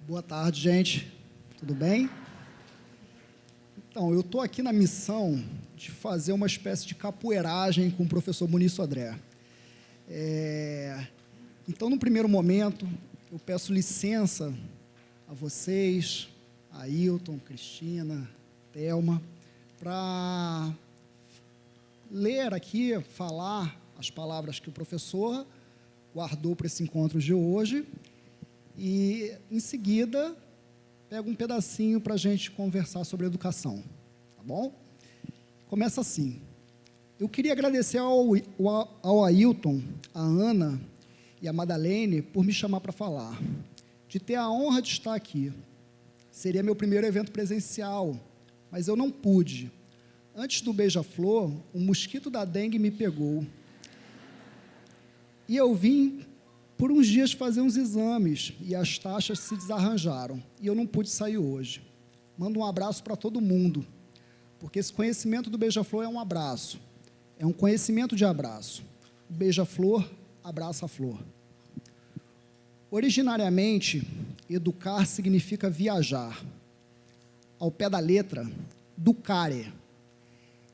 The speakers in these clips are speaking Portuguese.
Boa tarde, gente. Tudo bem? Então, eu estou aqui na missão de fazer uma espécie de capoeiragem com o professor Muniz Sodré. Então, no primeiro momento, eu peço licença a vocês, a Ailton, Cristina, Thelma, para ler aqui, falar as palavras que o professor guardou para esse encontro de hoje e, em seguida, pego um pedacinho para a gente conversar sobre educação, tá bom? Começa assim. Eu queria agradecer ao Ailton, a Ana e a Madalene por me chamar para falar, de ter a honra de estar aqui. Seria meu primeiro evento presencial, mas eu não pude. Antes do Beija-Flor, um mosquito da dengue me pegou. E eu vim por uns dias fazer uns exames e as taxas se desarranjaram. E eu não pude sair hoje. Mando um abraço para todo mundo, porque esse conhecimento do Beija-Flor é um abraço. É um conhecimento de abraço. O Beija-Flor abraça a flor. Originariamente, educar significa viajar. Ao pé da letra, ducare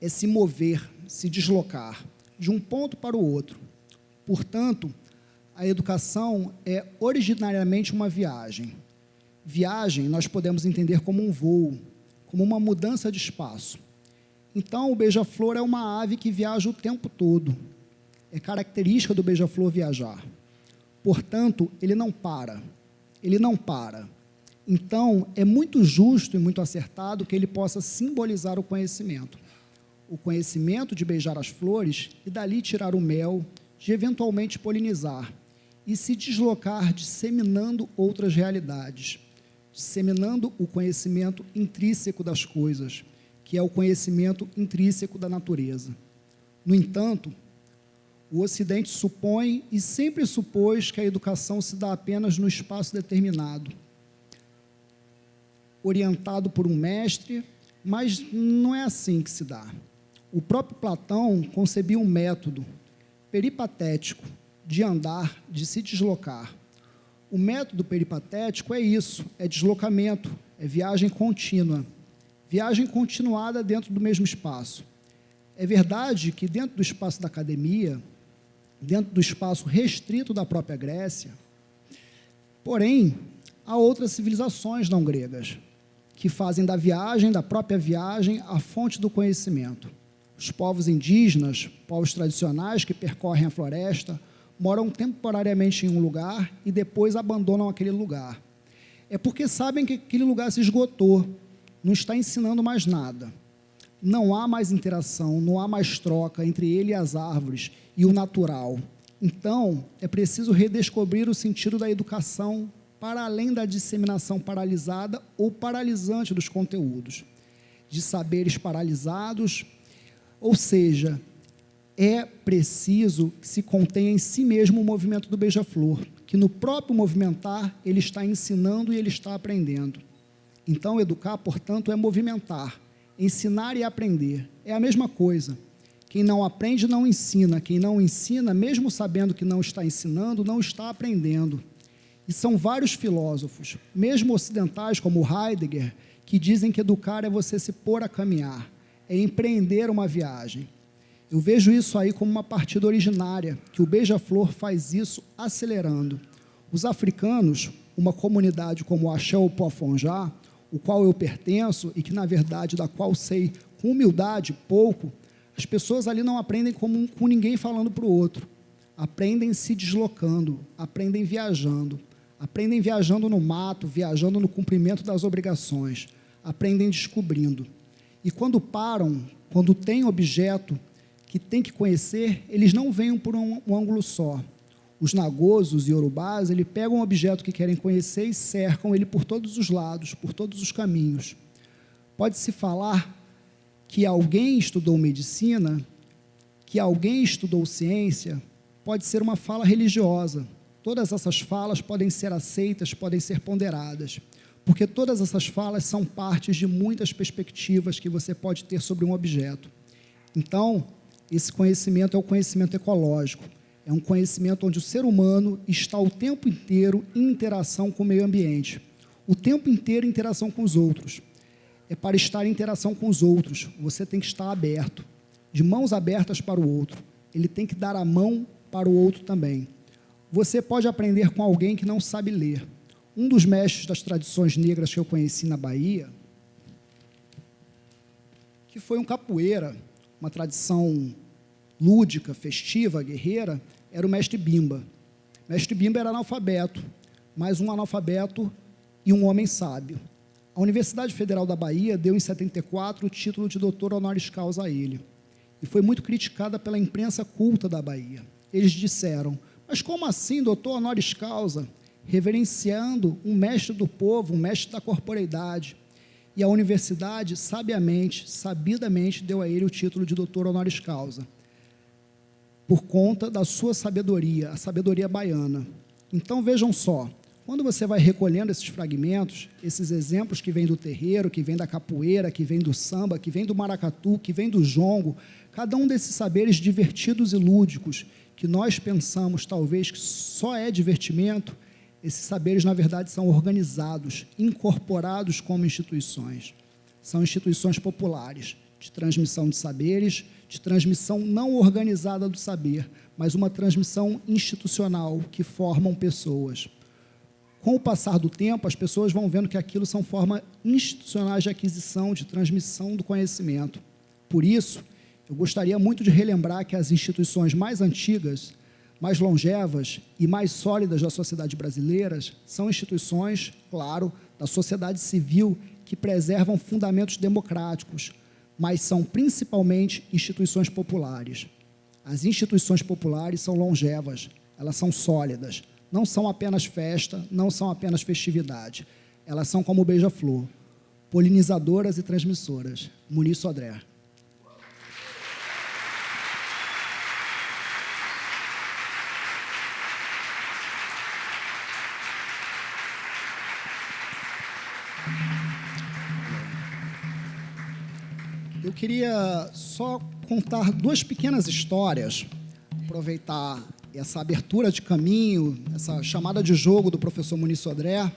é se mover, se deslocar, de um ponto para o outro. Portanto, a educação é originariamente uma viagem. Viagem nós podemos entender como um voo, como uma mudança de espaço. Então, o beija-flor é uma ave que viaja o tempo todo. É característica do beija-flor viajar. Portanto, ele não para. Ele não para. Então, é muito justo e muito acertado que ele possa simbolizar o conhecimento. O conhecimento de beijar as flores e dali tirar o mel, de eventualmente polinizar e se deslocar disseminando outras realidades, disseminando o conhecimento intrínseco das coisas, que é o conhecimento intrínseco da natureza. No entanto, o Ocidente supõe e sempre supôs que a educação se dá apenas no espaço determinado, orientado por um mestre, mas não é assim que se dá. O próprio Platão concebia um método peripatético de andar, de se deslocar. O método peripatético é isso, é deslocamento, é viagem contínua, viagem continuada dentro do mesmo espaço. É verdade que dentro do espaço da academia, dentro do espaço restrito da própria Grécia, porém, há outras civilizações não gregas, que fazem da própria viagem, a fonte do conhecimento. Os povos indígenas, povos tradicionais que percorrem a floresta, moram temporariamente em um lugar e depois abandonam aquele lugar. É porque sabem que aquele lugar se esgotou, não está ensinando mais nada. Não há mais interação, não há mais troca entre ele e as árvores e o natural. Então, é preciso redescobrir o sentido da educação para além da disseminação paralisada ou paralisante dos conteúdos, de saberes paralisados. Ou seja, é preciso que se contenha em si mesmo o movimento do beija-flor, que no próprio movimentar ele está ensinando e ele está aprendendo. Então, educar, portanto, é movimentar, ensinar e aprender. É a mesma coisa. Quem não aprende, não ensina. Quem não ensina, mesmo sabendo que não está ensinando, não está aprendendo. E são vários filósofos, mesmo ocidentais, como Heidegger, que dizem que educar é você se pôr a caminhar, é empreender uma viagem. Eu vejo isso aí como uma partida originária, que o beija-flor faz isso acelerando. Os africanos, uma comunidade como o Axé Opoafonjá, o qual eu pertenço e que, na verdade, da qual sei com humildade pouco, as pessoas ali não aprendem com ninguém falando para o outro. Aprendem se deslocando, aprendem viajando no mato, viajando no cumprimento das obrigações, aprendem descobrindo. E quando param, quando tem objeto que tem que conhecer, eles não vêm por um ângulo só. Os nagozos e urubás, eles pegam um objeto que querem conhecer e cercam ele por todos os lados, por todos os caminhos. Pode-se falar que alguém estudou medicina, que alguém estudou ciência, pode ser uma fala religiosa. Todas essas falas podem ser aceitas, podem ser ponderadas, porque todas essas falas são partes de muitas perspectivas que você pode ter sobre um objeto. Então, esse conhecimento é o conhecimento ecológico, é um conhecimento onde o ser humano está o tempo inteiro em interação com o meio ambiente. o tempo inteiro em interação com os outros. É para estar em interação com os outros, você tem que estar aberto, de mãos abertas para o outro. Ele tem que dar a mão para o outro também. Você pode aprender com alguém que não sabe ler. Um dos mestres das tradições negras que eu conheci na Bahia, que foi um capoeira, uma tradição lúdica, festiva, guerreira, era o mestre Bimba. O mestre Bimba era analfabeto, mas um analfabeto e um homem sábio. A Universidade Federal da Bahia deu em 74 o título de doutor honoris causa a ele, e foi muito criticada pela imprensa culta da Bahia. Eles disseram, mas como assim, doutor honoris causa? Reverenciando um mestre do povo, um mestre da corporeidade. E a universidade, sabiamente, sabidamente, deu a ele o título de doutor honoris causa, por conta da sua sabedoria, a sabedoria baiana. Então, vejam só, quando você vai recolhendo esses fragmentos, esses exemplos que vêm do terreiro, que vêm da capoeira, que vêm do samba, que vêm do maracatu, que vêm do jongo, cada um desses saberes divertidos e lúdicos, que nós pensamos, talvez, que só é divertimento, esses saberes, na verdade, são organizados, incorporados como instituições. São instituições populares, de transmissão de saberes, de transmissão não organizada do saber, mas uma transmissão institucional que formam pessoas. Com o passar do tempo, as pessoas vão vendo que aquilo são formas institucionais de aquisição, de transmissão do conhecimento. Por isso, eu gostaria muito de relembrar que as instituições mais antigas, mais longevas e mais sólidas da sociedade brasileira são instituições, claro, da sociedade civil que preservam fundamentos democráticos, mas são principalmente instituições populares. As instituições populares são longevas, elas são sólidas, não são apenas festa, não são apenas festividade, elas são como o beija-flor, polinizadoras e transmissoras. Muniz Sodré. Eu queria só contar duas pequenas histórias, aproveitar essa abertura de caminho, essa chamada de jogo do professor Muniz Sodré,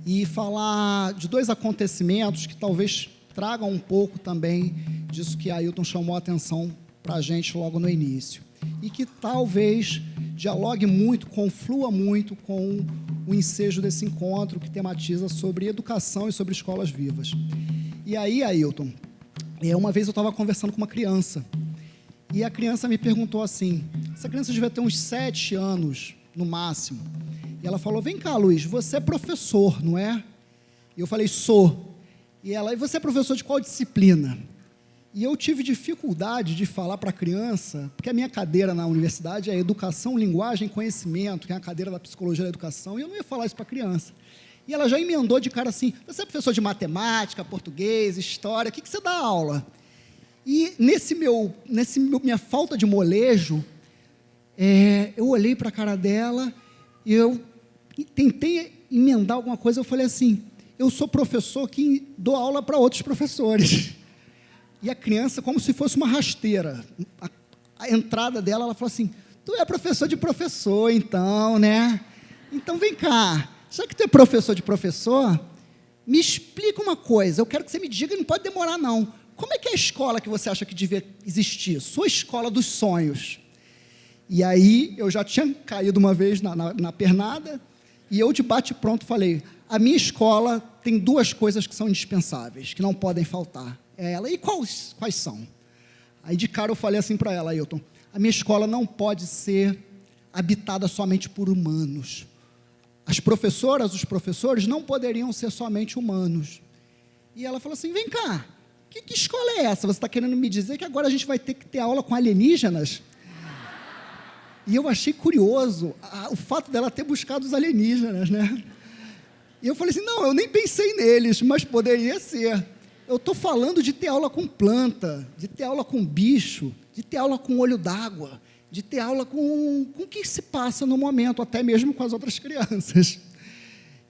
e falar de dois acontecimentos que talvez tragam um pouco também disso que Ailton chamou a atenção para a gente logo no início, e que talvez dialogue muito, conflua muito com o ensejo desse encontro que tematiza sobre educação e sobre escolas vivas. E aí, Ailton, uma vez eu estava conversando com uma criança, e a criança me perguntou assim, essa criança devia ter uns 7 anos, no máximo, e ela falou, vem cá, Luiz, você é professor, não é? E eu falei, sou. E você é professor de qual disciplina? E eu tive dificuldade de falar para a criança, porque a minha cadeira na universidade é Educação, Linguagem e Conhecimento, que é a cadeira da Psicologia da Educação, e eu não ia falar isso para a criança. E ela já emendou de cara assim, você é professor de matemática, português, história, o que você dá aula? E minha falta de molejo, eu olhei para a cara dela e eu tentei emendar alguma coisa, eu falei assim, eu sou professor que dou aula para outros professores. E a criança, como se fosse uma rasteira, a entrada dela, ela falou assim, tu é professor de professor, então, né? Então, vem cá, já que tu é professor de professor, me explica uma coisa, eu quero que você me diga, não pode demorar não, como é que é a escola que você acha que devia existir? Sua escola dos sonhos. E aí, eu já tinha caído uma vez na pernada, e eu de bate-pronto falei, a minha escola tem 2 coisas que são indispensáveis, que não podem faltar. É ela, e quais são? Aí de cara eu falei assim para ela, Ailton, a minha escola não pode ser habitada somente por humanos. As professoras, os professores não poderiam ser somente humanos. E ela falou assim, vem cá, que escola é essa? Você está querendo me dizer que agora a gente vai ter que ter aula com alienígenas? E eu achei curioso o fato dela ter buscado os alienígenas, né? E eu falei assim, não, eu nem pensei neles, mas poderia ser. Eu estou falando de ter aula com planta, de ter aula com bicho, de ter aula com olho d'água, de ter aula com o que se passa no momento, até mesmo com as outras crianças.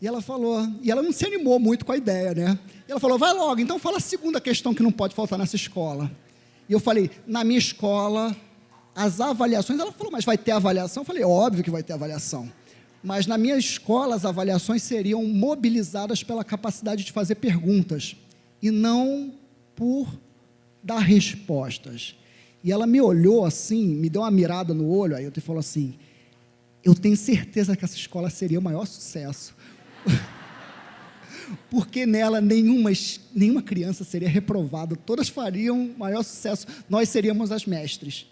E ela falou, e ela não se animou muito com a ideia, né? E ela falou, vai logo, então fala a segunda questão que não pode faltar nessa escola. E eu falei, na minha escola, as avaliações, ela falou, mas vai ter avaliação? Eu falei, óbvio que vai ter avaliação. mas na minha escola as avaliações seriam mobilizadas pela capacidade de fazer perguntas, e não por dar respostas. E ela me olhou assim, me deu uma mirada no olho, aí eu te falou assim, eu tenho certeza que essa escola seria o maior sucesso, porque nela nenhuma criança seria reprovada, todas fariam maior sucesso, nós seríamos as mestres.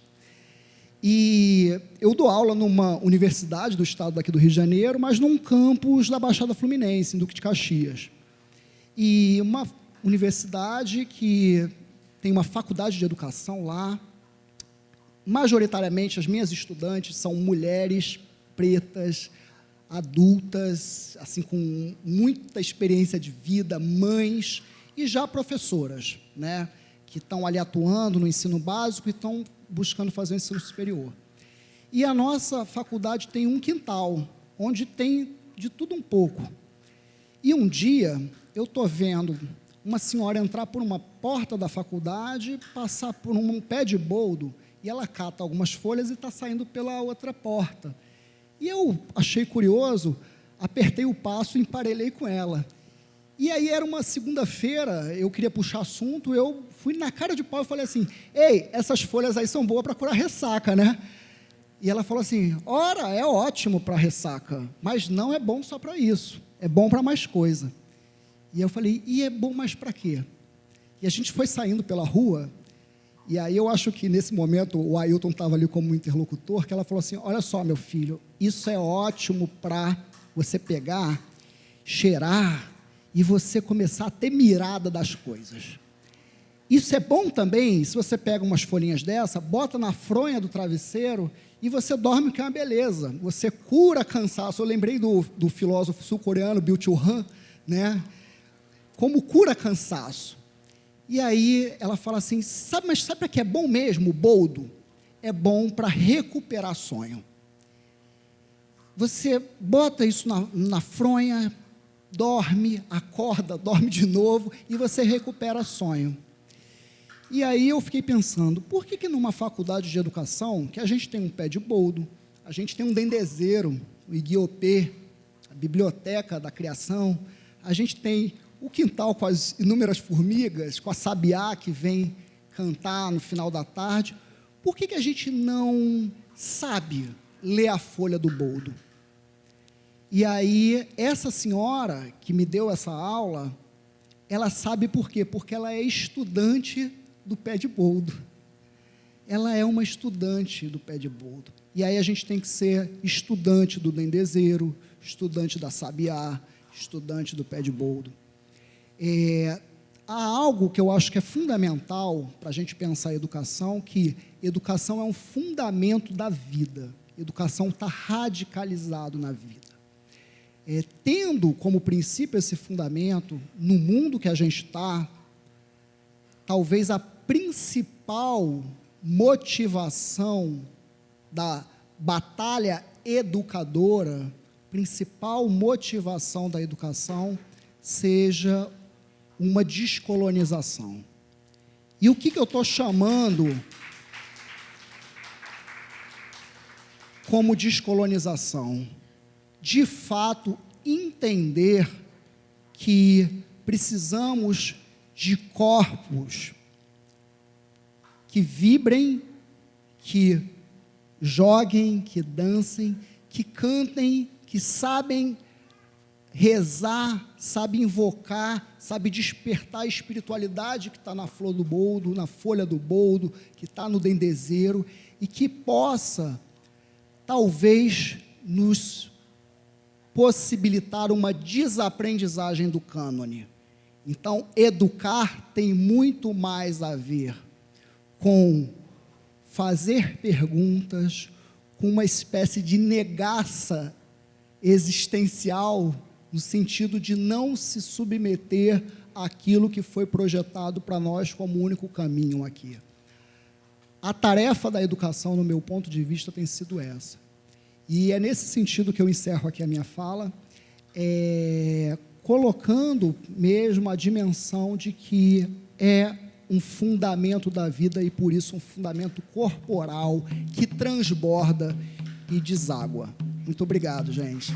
E eu dou aula numa universidade do estado daqui do Rio de Janeiro, mas num campus da Baixada Fluminense, em Duque de Caxias. E uma universidade que tem uma faculdade de educação lá, majoritariamente as minhas estudantes são mulheres pretas, adultas, assim, com muita experiência de vida, mães e já professoras, né, que estão ali atuando no ensino básico e estão buscando fazer o ensino superior. E a nossa faculdade tem um quintal, onde tem de tudo um pouco. E um dia, eu estou vendo uma senhora entrar por uma porta da faculdade, passar por um pé de boldo, e ela cata algumas folhas e está saindo pela outra porta. E eu achei curioso, apertei o passo e emparelhei com ela. E aí era uma segunda-feira, eu queria puxar assunto, eu fui na cara de pau e falei assim, ei, essas folhas aí são boas para curar ressaca, né? E ela falou assim, ora, é ótimo para ressaca, mas não é bom só para isso, é bom para mais coisa. E eu falei, e é bom mais para quê? E a gente foi saindo pela rua, e aí eu acho que nesse momento o Ailton estava ali como interlocutor, que ela falou assim, olha só, meu filho, isso é ótimo para você pegar, cheirar, e você começar a ter mirada das coisas. Isso é bom também, se você pega umas folhinhas dessa, bota na fronha do travesseiro, e você dorme, que é uma beleza, você cura cansaço. Eu lembrei do filósofo sul-coreano Byung-Chul Han, né, como cura cansaço. E aí ela fala assim, mas sabe para que é bom mesmo o boldo? É bom para recuperar sonho. Você bota isso na fronha, dorme, acorda, dorme de novo, e você recupera sonho. E aí eu fiquei pensando, por que numa faculdade de educação, que a gente tem um pé de boldo, a gente tem um dendezeiro, o Iguiopê, a biblioteca da criação, a gente tem o quintal com as inúmeras formigas, com a sabiá que vem cantar no final da tarde, por que a gente não sabe ler a folha do boldo? E aí, essa senhora que me deu essa aula, ela sabe por quê? Porque ela é estudante do pé de boldo. Ela é uma estudante do pé de boldo. E aí a gente tem que ser estudante do dendezeiro, estudante da sabiá, estudante do pé de boldo. Há algo que eu acho que é fundamental para a gente pensar em educação, que educação é um fundamento da vida. Educação está radicalizado na vida. Tendo como princípio esse fundamento, no mundo que a gente está, talvez a principal motivação da batalha educadora, principal motivação da educação, seja uma descolonização. E o que eu estou chamando como descolonização? De fato, entender que precisamos de corpos que vibrem, que joguem, que dancem, que cantem, que sabem rezar, sabem invocar, sabem despertar a espiritualidade que está na flor do boldo, na folha do boldo, que está no dendezeiro, e que possa, talvez, nos possibilitar uma desaprendizagem do cânone. Então, educar tem muito mais a ver com fazer perguntas, com uma espécie de negaça existencial, no sentido de não se submeter àquilo que foi projetado para nós como único caminho aqui. A tarefa da educação, no meu ponto de vista, tem sido essa. E é nesse sentido que eu encerro aqui a minha fala, colocando mesmo a dimensão de que é um fundamento da vida e, por isso, um fundamento corporal que transborda e deságua. Muito obrigado, gente.